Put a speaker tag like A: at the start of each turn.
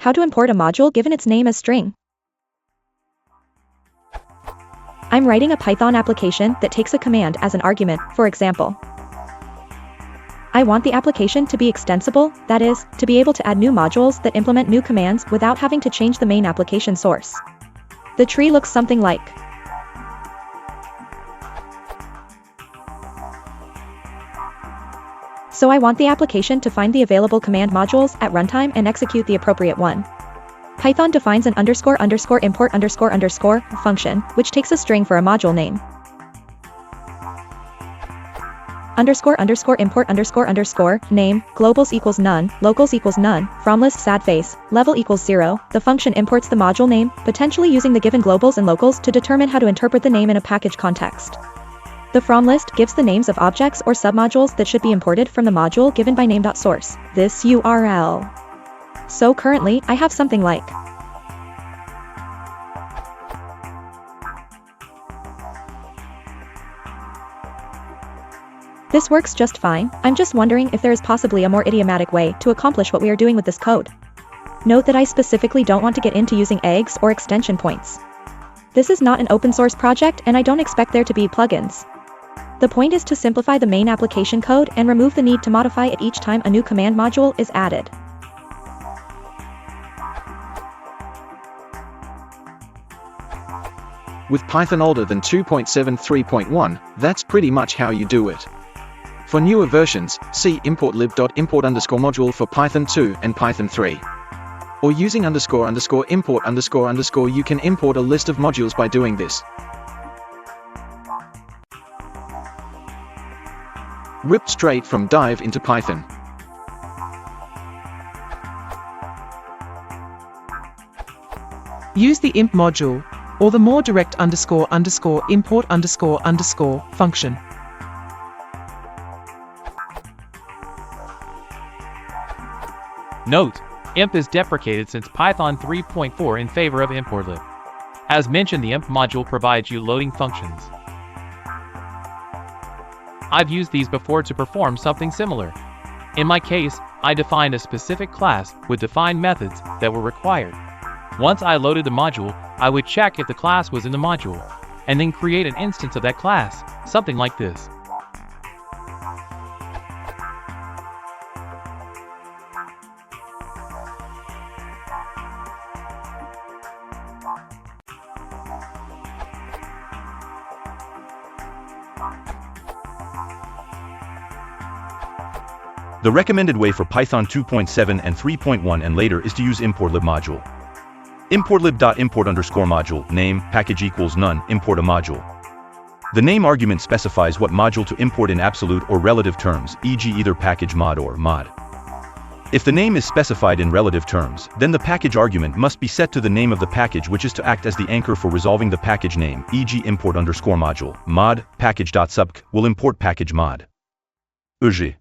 A: How to import a module given its name as string. I'm writing a Python application that takes a command as an argument, for example. I want the application to be extensible, that is, to be able to add new modules that implement new commands without having to change the main application source. The tree looks something like. So I want the application to find the available command modules at runtime and execute the appropriate one. Python defines an __import___ function, which takes a string for a module name. __import___ name, globals equals none, locals equals none, from list sad face, level equals 0. The function imports the module name, potentially using the given globals and locals to determine how to interpret the name in a package context. The from list gives the names of objects or submodules that should be imported from the module given by name.source, this URL. So currently, I have something like. This works just fine. I'm just wondering if there is possibly a more idiomatic way to accomplish what we are doing with this code. Note that I specifically don't want to get into using eggs or extension points. This is not an open source project and I don't expect there to be plugins. The point is to simplify the main application code and remove the need to modify it each time a new command module is added.
B: With Python older than 2.7.3.1, that's pretty much how you do it. For newer versions, see importlib.import_module for Python 2 and Python 3. Or using __import__, you can import a list of modules by doing this. Rip straight from Dive into Python.
C: Use the imp module, or the more direct __import___ function.
D: Note: imp is deprecated since Python 3.4 in favor of importlib. As mentioned, the imp module provides you loading functions. I've used these before to perform something similar. In my case, I defined a specific class with defined methods that were required. Once I loaded the module, I would check if the class was in the module, and then create an instance of that class, something like this.
E: The recommended way for Python 2.7 and 3.1 and later is to use importlib module. Importlib.import_module, name, package equals none, import a module. The name argument specifies what module to import in absolute or relative terms, e.g. either package mod or mod. If the name is specified in relative terms, then the package argument must be set to the name of the package, which is to act as the anchor for resolving the package name, e.g. import_module, mod, package.subc will import package mod. EG.